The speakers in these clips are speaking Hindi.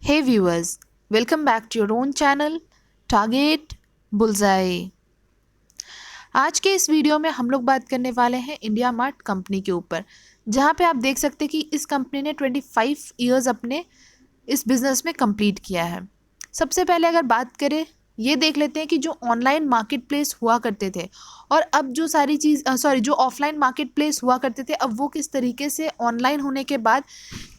Hey viewers, welcome back to your own channel Target Bullseye। आज के इस वीडियो में हम लोग बात करने वाले हैं इंडिया मार्ट कंपनी के ऊपर, जहां पे आप देख सकते हैं कि इस कंपनी ने 25 इयर्स अपने इस बिज़नेस में कंप्लीट किया है। सबसे पहले अगर बात करें, ये देख लेते हैं कि जो ऑनलाइन मार्केट प्लेस हुआ करते थे और अब जो जो ऑफलाइन मार्केट प्लेस हुआ करते थे, अब वो किस तरीके से ऑनलाइन होने के बाद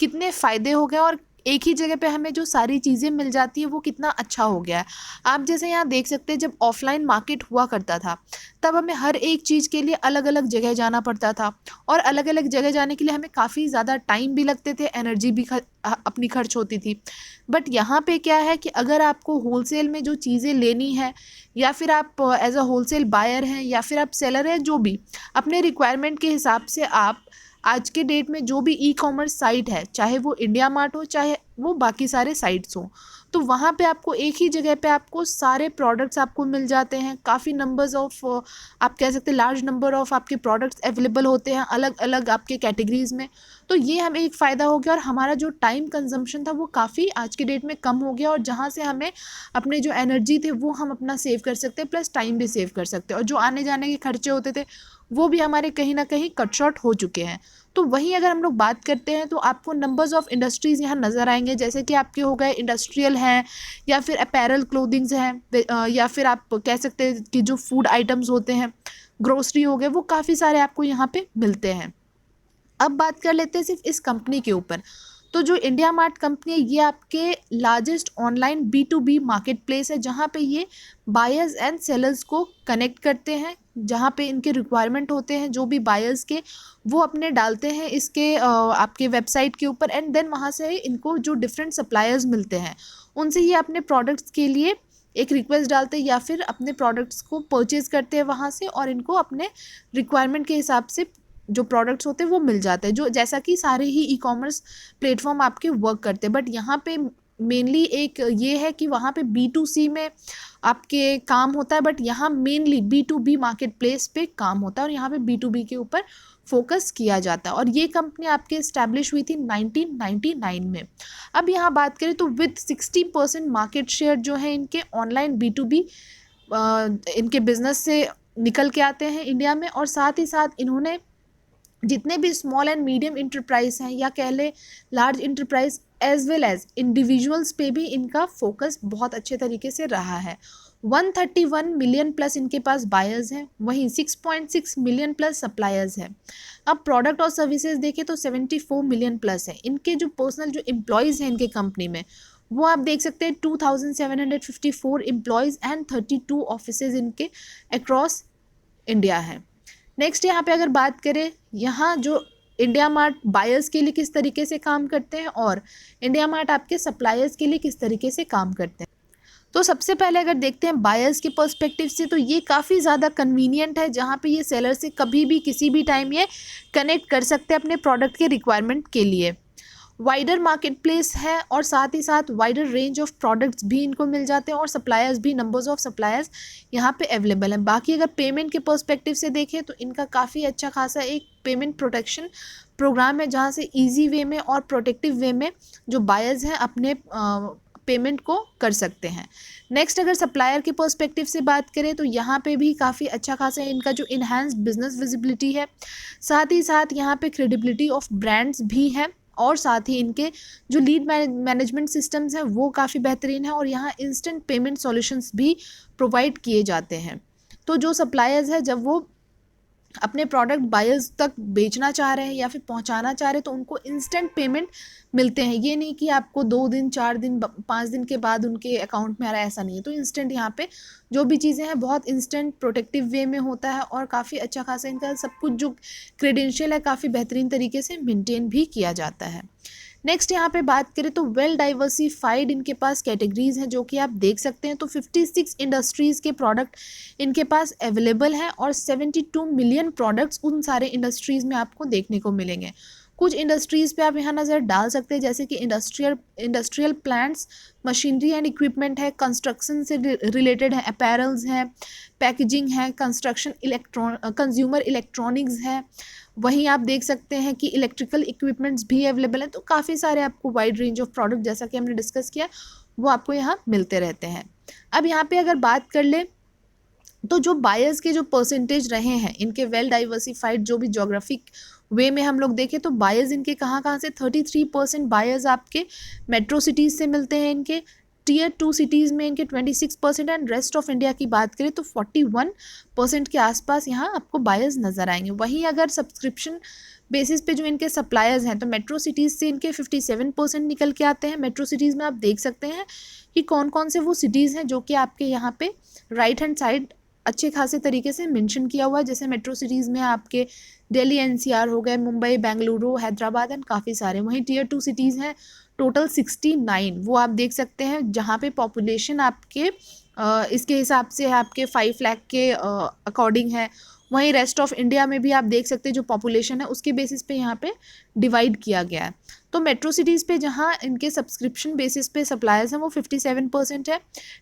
कितने फ़ायदे हो गए और एक ही जगह पे हमें जो सारी चीज़ें मिल जाती है वो कितना अच्छा हो गया है। आप जैसे यहाँ देख सकते हैं, जब ऑफलाइन मार्केट हुआ करता था तब हमें हर एक चीज़ के लिए अलग अलग जगह जाना पड़ता था और अलग अलग जगह जाने के लिए हमें काफ़ी ज़्यादा टाइम भी लगते थे, एनर्जी भी अपनी खर्च होती थी। बट यहाँ पे क्या है कि अगर आपको होलसेल में जो चीज़ें लेनी है या फिर आप एज अ होलसेल बायर हैं या फिर आप सेलर हैं, जो भी अपने रिक्वायरमेंट के हिसाब से आप आज के डेट में जो भी ई कॉमर्स साइट है, चाहे वो इंडिया मार्ट हो चाहे वो बाकी सारे साइट्स हों, तो वहाँ पे आपको एक ही जगह पे आपको सारे प्रोडक्ट्स आपको मिल जाते हैं। काफ़ी नंबर्स ऑफ, आप कह सकते हैं लार्ज नंबर ऑफ आपके प्रोडक्ट्स अवेलेबल होते हैं अलग अलग आपके कैटेगरीज़ में। तो ये हमें एक फ़ायदा हो गया और हमारा जो टाइम कंजम्पशन था वो काफ़ी आज के डेट में कम हो गया, और जहाँ से हमें अपने जो एनर्जी थे वो हम अपना सेव कर सकते हैं, प्लस टाइम भी सेव कर सकते हैं, और जो आने जाने के खर्चे होते थे वो भी हमारे कहीं ना कहीं कट शॉर्ट हो चुके हैं। तो वहीं अगर हम लोग बात करते हैं तो आपको नंबर्स ऑफ़ इंडस्ट्रीज़ यहाँ नज़र आएंगे, जैसे कि आपके हो गए इंडस्ट्रियल हैं या फिर अपैरल क्लोथिंग्स हैं, या फिर आप कह सकते हैं कि जो फूड आइटम्स होते हैं, ग्रोसरी हो गए, वो काफ़ी सारे आपको यहाँ पे मिलते हैं। अब बात कर लेते हैं सिर्फ इस कंपनी के ऊपर। तो जो इंडिया मार्ट कंपनी है, ये आपके largest online B2B market place है, जहाँ पे ये बायर्स एंड सेलर्स को कनेक्ट करते हैं। जहाँ पे इनके रिक्वायरमेंट होते हैं जो भी बायर्स के, वो अपने डालते हैं इसके आपके वेबसाइट के ऊपर, एंड देन वहाँ से इनको जो डिफरेंट सप्लायर्स मिलते हैं उनसे ये अपने प्रोडक्ट्स के लिए एक रिक्वेस्ट डालते हैं या फिर अपने प्रोडक्ट्स को परचेज़ करते हैं वहाँ से, और इनको अपने रिक्वायरमेंट के हिसाब से जो प्रोडक्ट्स होते हैं वो मिल जाते हैं, जो जैसा कि सारे ही ई कॉमर्स प्लेटफॉर्म आपके वर्क करते हैं। बट यहाँ पे मेनली एक ये है कि वहाँ पे B2C में आपके काम होता है, बट यहाँ मेनली B2B मार्केट प्लेस पे काम होता है, और यहाँ पे B2B के ऊपर फोकस किया जाता है। और ये कंपनी आपके इस्टेब्लिश हुई थी 1999 में। अब यहाँ बात करें तो विद 60% मार्केट शेयर जो है इनके ऑनलाइन B2B इनके बिजनेस से निकल के आते हैं इंडिया में, और साथ ही साथ इन्होंने जितने भी स्मॉल एंड मीडियम इंटरप्राइज हैं या कह लें large enterprise as well as individuals पे भी इनका फोकस बहुत अच्छे तरीके से रहा है। 131 मिलियन प्लस इनके पास बायर्स हैं, वहीं 6.6 मिलियन प्लस सप्लायर्स हैं। अब प्रोडक्ट और सर्विसेज देखें तो 74 मिलियन प्लस है। इनके जो पर्सनल जो एम्प्लॉयज़ हैं इनके कंपनी में, वो आप देख सकते हैं 2754 एम्प्लॉयज़ एंड 32 ऑफिसेज इनके अक्रॉस इंडिया है। नेक्स्ट यहाँ पे अगर बात करें, यहाँ जो इंडिया मार्ट बायर्स के लिए किस तरीके से काम करते हैं और इंडिया मार्ट आपके सप्लायर्स के लिए किस तरीके से काम करते हैं। तो सबसे पहले अगर देखते हैं बायर्स के पर्सपेक्टिव से, तो ये काफ़ी ज़्यादा कन्वीनियंट है, जहाँ पे ये सेलर से कभी भी किसी भी टाइम ये कनेक्ट कर सकते हैं अपने प्रोडक्ट के रिक्वायरमेंट के लिए। वाइडर मार्केट प्लेस है और साथ ही साथ वाइडर रेंज ऑफ प्रोडक्ट्स भी इनको मिल जाते हैं, और सप्लायर्स भी, नंबर्स ऑफ सप्लायर्स यहाँ पे अवेलेबल हैं। बाकी अगर पेमेंट के पर्सपेक्टिव से देखें तो इनका काफ़ी अच्छा खासा एक पेमेंट प्रोटेक्शन प्रोग्राम है, जहाँ से इजी वे में और प्रोटेक्टिव वे में जो बायर्स हैं अपने पेमेंट को कर सकते हैं। नेक्स्ट अगर सप्लायर के पर्सपेक्टिव से बात करें तो यहाँ पे भी काफ़ी अच्छा खासा इनका जो इन्हांस्ड बिजनेस विजिबिलिटी है, साथ ही साथ यहाँ पे क्रेडिबिलिटी ऑफ ब्रांड्स भी है, और साथ ही इनके जो लीड मैनेजमेंट सिस्टम्स हैं वो काफ़ी बेहतरीन है, और यहाँ इंस्टेंट पेमेंट सॉल्यूशंस भी प्रोवाइड किए जाते हैं। तो जो सप्लायर्स है, जब वो अपने प्रोडक्ट बायर्स तक बेचना चाह रहे हैं या फिर पहुंचाना चाह रहे हैं, तो उनको इंस्टेंट पेमेंट मिलते हैं। ये नहीं कि आपको 2 दिन 4 दिन 5 दिन के बाद उनके अकाउंट में आ रहा है, ऐसा नहीं है। तो इंस्टेंट यहाँ पे जो भी चीज़ें हैं बहुत इंस्टेंट प्रोटेक्टिव वे में होता है, और काफ़ी अच्छा खासा इनका सब कुछ जो क्रेडेंशियल है काफ़ी बेहतरीन तरीके से मेनटेन भी किया जाता है। नेक्स्ट यहाँ पे बात करें तो वेल डाइवर्सिफाइड इनके पास कैटेगरीज हैं, जो कि आप देख सकते हैं। तो 56 इंडस्ट्रीज़ के प्रोडक्ट इनके पास अवेलेबल हैं, और 72 मिलियन प्रोडक्ट्स उन सारे इंडस्ट्रीज़ में आपको देखने को मिलेंगे। कुछ इंडस्ट्रीज़ पे आप यहाँ नज़र डाल सकते हैं, जैसे कि industrial plants, machinery and equipment है, कंस्ट्रक्शन से रिलेटेड है, अपैरल्स हैं, पैकेजिंग है, कंज्यूमर इलेक्ट्रॉनिक्स है, वहीं आप देख सकते हैं कि इलेक्ट्रिकल इक्विपमेंट्स भी अवेलेबल हैं। तो काफ़ी सारे आपको वाइड रेंज ऑफ प्रोडक्ट, जैसा कि हमने डिस्कस किया, वो आपको यहाँ मिलते रहते हैं। अब यहाँ पे अगर बात कर ले तो जो बायर्स के जो परसेंटेज रहे हैं इनके वेल डाइवर्सिफाइड, जो भी जोग्राफिक वे में हम लोग देखें तो बायर्स इनके कहाँ से 33% बायर्स आपके मेट्रो सिटीज़ से मिलते हैं, इनके टीयर 2 सिटीज़ में इनके 26% एंड रेस्ट ऑफ इंडिया की बात करें तो 41% के आसपास यहाँ आपको बायर्स नज़र आएंगे। वहीं अगर सब्सक्रिप्शन बेसिस पे जो इनके सप्लायर्स हैं तो मेट्रो सिटीज़ से इनके 57% निकल के आते हैं। मेट्रो सिटीज़ में आप देख सकते हैं कि कौन कौन से वो सिटीज़ हैं जो कि आपके यहाँ पे राइट हैंड साइड अच्छे खासे तरीके से मेंशन किया हुआ है। जैसे मेट्रो सिटीज़ में आपके दिल्ली एनसीआर हो गए, मुंबई, बेंगलुरु, हैदराबाद एंड काफ़ी सारे। वहीं टीयर 2 सिटीज़ हैं टोटल 69, वो आप देख सकते हैं, जहाँ पे पॉपुलेशन आपके इसके हिसाब से आपके 5 लाख के अकॉर्डिंग है। वहीं रेस्ट ऑफ इंडिया में भी आप देख सकते हैं जो पॉपुलेशन है उसके बेसिस पे यहाँ पे डिवाइड किया गया है। तो मेट्रो सिटीज़ पे जहाँ इनके सब्सक्रिप्शन बेसिस पे सप्लायर्स हैं वो 57% है,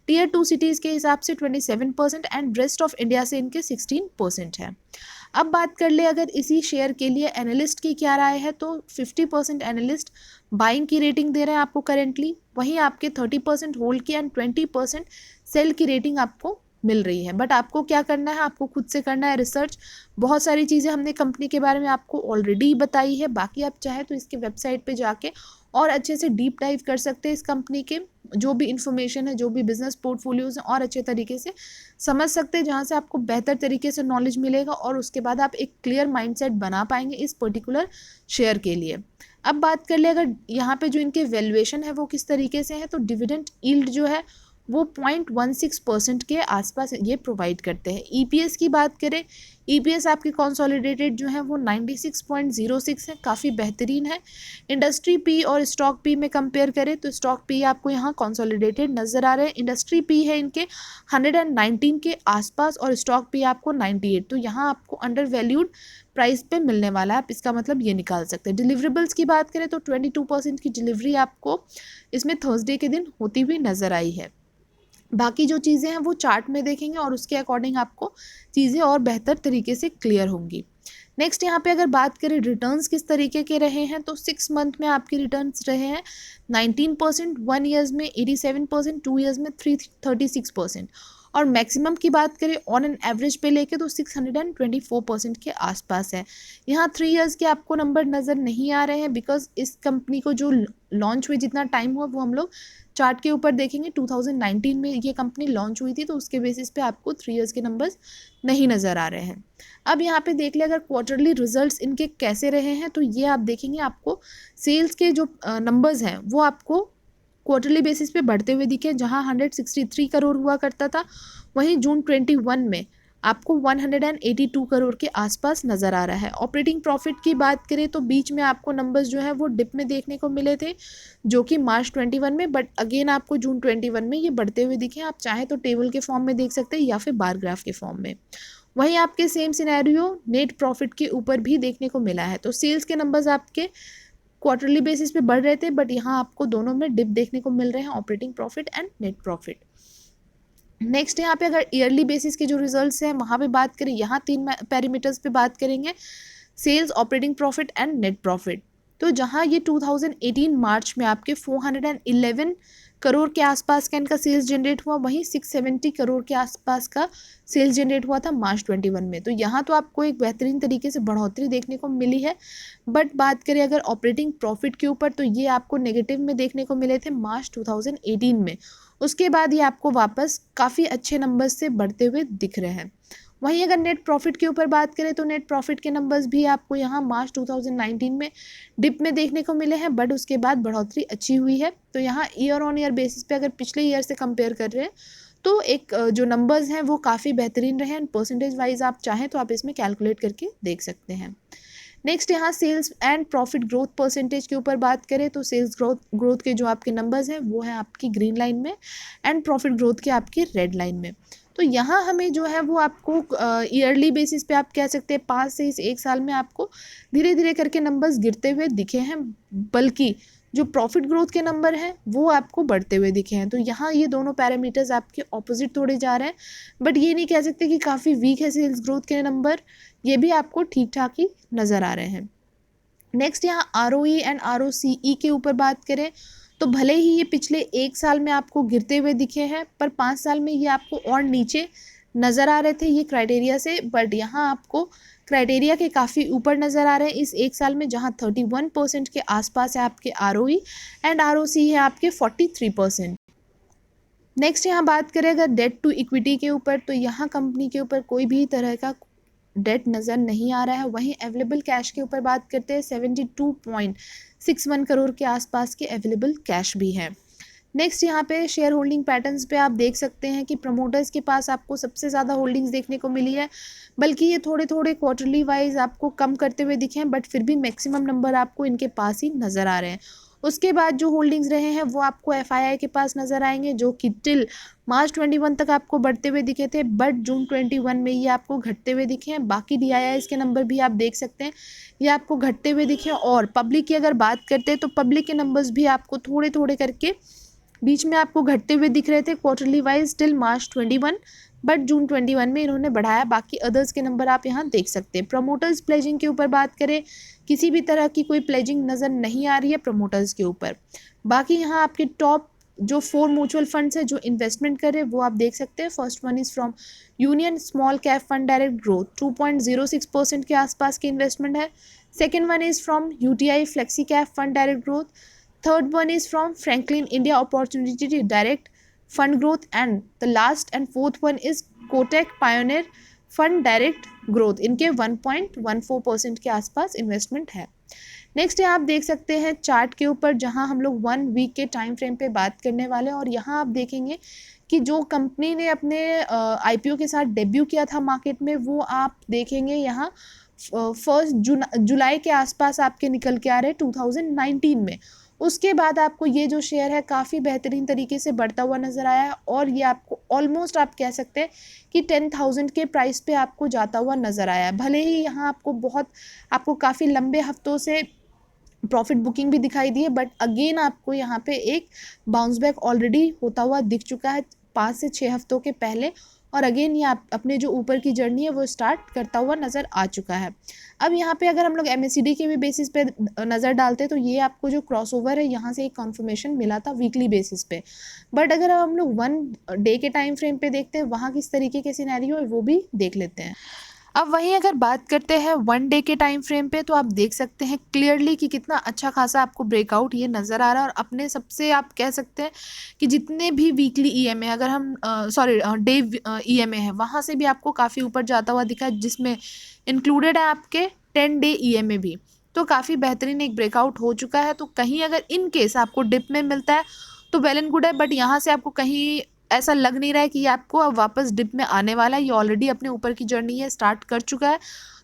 टीयर 2 सिटीज़ के हिसाब से 27% एंड रेस्ट ऑफ इंडिया से इनके 16% है। अब बात कर ले अगर इसी शेयर के लिए एनालिस्ट की क्या राय है, तो 50% एनालिस्ट बाइंग की रेटिंग दे रहे हैं आपको करेंटली, वहीं आपके 30% होल्ड की एंड 20% सेल की रेटिंग आपको मिल रही है। बट आपको क्या करना है, आपको खुद से करना है रिसर्च। बहुत सारी चीज़ें हमने कंपनी के बारे में आपको ऑलरेडी बताई है, बाकी आप चाहे तो इसके वेबसाइट पे जाके और अच्छे से डीप डाइव कर सकते हैं इस कंपनी के जो भी इंफॉर्मेशन है, जो भी बिजनेस पोर्टफोलियोज हैं, और अच्छे तरीके से समझ सकते हैं, जहाँ से आपको बेहतर तरीके से नॉलेज मिलेगा और उसके बाद आप एक क्लियर माइंडसेट बना पाएंगे इस पर्टिकुलर शेयर के लिए। अब बात कर ले अगर यहाँ पे जो इनके वैल्यूएशन है वो किस तरीके से है, तो डिविडेंड यील्ड जो है वो 0.16% के आसपास ये प्रोवाइड करते हैं। ईपीएस की बात करें, ईपीएस आपके कंसोलिडेटेड जो है वो 96.06 है, काफ़ी बेहतरीन है। इंडस्ट्री पी और स्टॉक पी में कंपेयर करें तो स्टॉक पी आपको यहाँ कंसोलिडेटेड नज़र आ रहे हैं। इंडस्ट्री पी है इनके 119 के आसपास और स्टॉक पी आपको 98, तो यहाँ आपको अंडर वैल्यूड प्राइस पे मिलने वाला है, आप इसका मतलब ये निकाल सकते हैं। डिलीवरेबल्स की बात करें तो 22% की डिलीवरी आपको इसमें थर्सडे के दिन होती हुई नज़र आई है। बाकी जो चीज़ें हैं वो चार्ट में देखेंगे और उसके अकॉर्डिंग आपको चीज़ें और बेहतर तरीके से क्लियर होंगी। नेक्स्ट यहाँ पे अगर बात करें रिटर्न्स किस तरीके के रहे हैं, तो 6 मंथ में आपके रिटर्न्स रहे हैं 19%, 1 ईयर्स में 87%, 2 ईयर्स में 36%, और मैक्सिमम की बात करें ऑन एन एवरेज पे लेके तो 624% के आसपास है। यहाँ 3 ईयर्स के आपको नंबर नज़र नहीं आ रहे हैं बिकॉज इस कंपनी को जो लॉन्च हुए जितना टाइम हुआ वो हम लोग चार्ट के ऊपर देखेंगे। 2019 में ये कंपनी लॉन्च हुई थी, तो उसके बेसिस पे आपको 3 ईयर्स के नंबर्स नहीं नज़र आ रहे हैं। अब यहाँ पे देख ले अगर क्वार्टरली रिजल्ट्स इनके कैसे रहे हैं, तो ये आप देखेंगे आपको सेल्स के जो नंबर्स हैं वो आपको क्वार्टरली बेसिस पे बढ़ते हुए दिखे, जहाँ 163 करोड़ हुआ करता था, वहीं जून 21 में आपको 182 करोड़ के आसपास नज़र आ रहा है। ऑपरेटिंग प्रॉफिट की बात करें तो बीच में आपको नंबर्स जो है वो डिप में देखने को मिले थे, जो कि मार्च 21 में, बट अगेन आपको जून 21 में ये बढ़ते हुए दिखे। आप चाहे तो टेबल के फॉर्म में देख सकते हैं या फिर बार ग्राफ के फॉर्म में। वहीं आपके सेम सिनेरियो नेट प्रॉफिट के ऊपर भी देखने को मिला है। तो सेल्स के नंबर्स आपके क्वार्टरली बेसिस पे बढ़ रहे थे, बट यहाँ आपको दोनों में डिप देखने को मिल रहे हैं, operating profit and net profit. Next यहाँ पे अगर ईयरली बेसिस के जो रिजल्ट्स हैं वहाँ पे बात करें, यहाँ 3 पैरामीटर्स पे बात करेंगे, sales, operating profit and net profit. तो जहाँ ये 2018 मार्च में आपके 411 करोड़ के आसपास का इनका सेल्स जनरेट हुआ, वहीं 670 करोड़ के आसपास का सेल्स जनरेट हुआ था मार्च 21 में। तो यहाँ तो आपको एक बेहतरीन तरीके से बढ़ोतरी देखने को मिली है। बट बात करें अगर ऑपरेटिंग प्रॉफिट के ऊपर, तो ये आपको नेगेटिव में देखने को मिले थे मार्च 2018 में। उसके बाद ये आपको वापस काफ़ी अच्छे नंबर्स से बढ़ते हुए दिख रहे हैं। वहीं अगर नेट प्रॉफिट के ऊपर बात करें तो नेट प्रॉफिट के नंबर्स भी आपको यहाँ मार्च 2019 में डिप में देखने को मिले हैं, बट उसके बाद बढ़ोतरी अच्छी हुई है। तो यहाँ ईयर ऑन ईयर बेसिस पे अगर पिछले ईयर से कंपेयर कर रहे हैं तो एक जो नंबर्स हैं वो काफ़ी बेहतरीन रहे हैं। परसेंटेज वाइज आप चाहें तो आप इसमें कैलकुलेट करके देख सकते हैं। नेक्स्ट यहाँ sales and profit growth percentage के ऊपर बात करें तो सेल्स ग्रोथ के जो आपके नंबर्स हैं वो है आपकी ग्रीन लाइन में एंड प्रॉफिट ग्रोथ के आपके रेड लाइन में। तो यहाँ हमें जो है वो आपको ईयरली बेसिस पे आप कह सकते हैं 5 से इस 1 साल में आपको धीरे धीरे करके नंबर्स गिरते हुए दिखे हैं, बल्कि जो प्रॉफिट ग्रोथ के नंबर हैं वो आपको बढ़ते हुए दिखे हैं। तो यहाँ ये दोनों पैरामीटर्स आपके ऑपोजिट थोड़े जा रहे हैं, बट ये नहीं कह सकते कि काफ़ी वीक है सेल्स ग्रोथ के नंबर, ये भी आपको ठीक ठाक ही नज़र आ रहे हैं। नेक्स्ट यहाँ ROE एंड ROCE के ऊपर बात करें तो भले ही ये पिछले 1 साल में आपको गिरते हुए दिखे हैं, पर 5 साल में ये आपको और नीचे नज़र आ रहे थे ये क्राइटेरिया से, बट यहाँ आपको क्राइटेरिया के काफ़ी ऊपर नज़र आ रहे हैं इस 1 साल में, जहाँ 31% के आसपास है आपके ROE एंड ROCE है आपके 43%। नेक्स्ट यहाँ बात करें अगर डेट टू इक्विटी के ऊपर, तो यहाँ कंपनी के ऊपर कोई भी तरह का डेट नज़र नहीं आ रहा है। वहीं अवेलेबल कैश के ऊपर बात करते हैं 72.61 करोड़ के आसपास के अवेलेबल कैश भी है। नेक्स्ट यहाँ पे शेयर होल्डिंग पैटर्न्स पे आप देख सकते हैं कि प्रमोटर्स के पास आपको सबसे ज़्यादा होल्डिंग्स देखने को मिली है, बल्कि ये थोड़े थोड़े क्वार्टरली वाइज आपको कम करते हुए दिखे हैं, बट फिर भी मैक्सिमम नंबर आपको इनके पास ही नज़र आ रहे हैं। उसके बाद जो होल्डिंग्स रहे हैं वो आपको FII के पास नज़र आएंगे, जो कि टिल मार्च 21 तक आपको बढ़ते हुए दिखे थे, बट जून 21 में ये आपको घटते हुए दिखे हैं। बाकी DIIs के नंबर भी आप देख सकते हैं, ये आपको घटते हुए दिखे। और पब्लिक की अगर बात करते हैं तो पब्लिक के नंबर्स भी आपको थोड़े थोड़े करके बीच में आपको घटते हुए दिख रहे थे quarterly wise till March 21, but June 21 में इन्होंने बढ़ाया। बाकी अदर्स के नंबर आप यहाँ देख सकते हैं। प्रमोटर्स प्लेजिंग के ऊपर बात करें, किसी भी तरह की कोई प्लेजिंग नज़र नहीं आ रही है प्रमोटर्स के ऊपर। बाकी यहाँ आपके टॉप जो 4 म्यूचुअल फंड्स है जो इन्वेस्टमेंट कर रहे हैं वो आप देख सकते हैं। First one is from union small cap fund direct growth, 2.06% के आसपास की इन्वेस्टमेंट है। Second one is from UTI flexi cap fund direct growth. Third one is from Franklin India Opportunity Direct Fund Growth, and the last and fourth one is Kotak Pioneer Fund Direct Growth. इनके 1.14% के आसपास इन्वेस्टमेंट है। नेक्स्ट है आप देख सकते हैं चार्ट के ऊपर, जहां हम लोग 1 वीक के टाइम फ्रेम पे बात करने वाले हैं, और यहाँ आप देखेंगे कि जो कंपनी ने अपने IPO के साथ डेब्यू किया था मार्केट में, वो आप देखेंगे यहाँ 1 जुलाई के आसपास आपके निकल के आ रहे 2019 में। उसके बाद आपको ये जो शेयर है काफ़ी बेहतरीन तरीके से बढ़ता हुआ नज़र आया है, और ये आपको ऑलमोस्ट आप कह सकते हैं कि 10,000 के प्राइस पे आपको जाता हुआ नज़र आया है। भले ही यहाँ आपको काफ़ी लंबे हफ्तों से प्रॉफिट बुकिंग भी दिखाई दी है, बट अगेन आपको यहाँ पे एक बाउंस बैक ऑलरेडी होता हुआ दिख चुका है 5 से 6 हफ्तों के पहले, और अगेन ये अपने जो ऊपर की जर्नी है वो स्टार्ट करता हुआ नज़र आ चुका है। अब यहाँ पे अगर हम लोग MACD के भी बेसिस पे नज़र डालते हैं तो ये आपको जो क्रॉसओवर है यहाँ से एक कन्फर्मेशन मिला था वीकली बेसिस पे, बट अगर हम लोग 1 डे के टाइम फ्रेम पे देखते हैं वहाँ किस तरीके के सिनेरियो है वो भी देख लेते हैं। अब वहीं अगर बात करते हैं 1 डे के टाइम फ्रेम पे, तो आप देख सकते हैं क्लियरली कि कितना अच्छा खासा आपको ब्रेकआउट ये नज़र आ रहा है, और अपने सबसे आप कह सकते हैं कि जितने भी वीकली EMA अगर हम डे EMA है वहाँ से भी आपको काफ़ी ऊपर जाता हुआ दिखा है, जिसमें इंक्लूडेड है आपके 10 डे EMA भी। तो काफ़ी बेहतरीन एक ब्रेकआउट हो चुका है। तो कहीं अगर इन केस आपको डिप में मिलता है तो वेल एंड गुड है, बट यहाँ से आपको कहीं ऐसा लग नहीं रहा है कि ये आपको अब वापस डिप में आने वाला है। ये ऑलरेडी अपने ऊपर की जर्नी है स्टार्ट कर चुका है।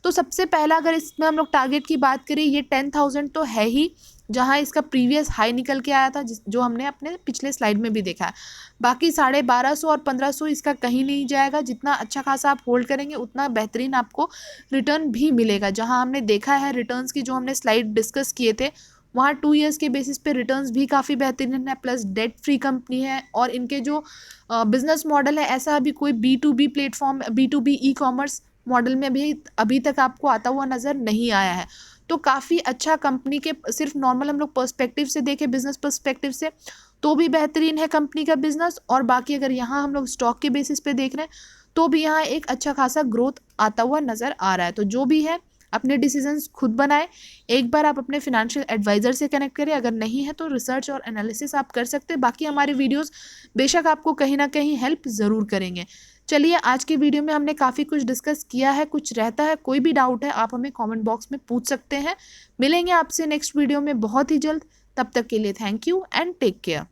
तो सबसे पहला अगर इसमें हम लोग टारगेट की बात करें, ये 10,000 तो है ही, जहां इसका प्रीवियस हाई निकल के आया था जो हमने अपने पिछले स्लाइड में भी देखा है। बाकी 1250 और 1500 इसका कहीं नहीं जाएगा। जितना अच्छा खासा आप होल्ड करेंगे उतना बेहतरीन आपको रिटर्न भी मिलेगा। जहाँ हमने देखा है रिटर्न्स की जो हमने स्लाइड डिस्कस किए थे, वहाँ 2 ईयर्स के बेसिस पे रिटर्न्स भी काफ़ी बेहतरीन है, प्लस डेट फ्री कंपनी है, और इनके जो बिजनेस मॉडल है ऐसा अभी कोई B2B platform B2B e-commerce model में भी अभी तक आपको आता हुआ नज़र नहीं आया है। तो काफ़ी अच्छा कंपनी के सिर्फ नॉर्मल हम लोग पर्सपेक्टिव से देखें, बिजनेस पर्सपेक्टिव से तो भी बेहतरीन है कंपनी का बिजनेस, और बाकी अगर यहाँ हम लोग स्टॉक के बेसिस पे देख रहे हैं तो भी यहाँ एक अच्छा खासा ग्रोथ आता हुआ नज़र आ रहा है। तो जो भी है अपने डिसीजंस खुद बनाएं। एक बार आप अपने फिनेंशियल एडवाइज़र से कनेक्ट करें, अगर नहीं है तो रिसर्च और एनालिसिस आप कर सकते हैं। बाकी हमारे वीडियोस बेशक आपको कहीं ना कहीं हेल्प ज़रूर करेंगे। चलिए, आज के वीडियो में हमने काफ़ी कुछ डिस्कस किया है। कुछ रहता है, कोई भी डाउट है आप हमें कमेंट बॉक्स में पूछ सकते हैं। मिलेंगे आपसे नेक्स्ट वीडियो में बहुत ही जल्द। तब तक के लिए thank you and take care.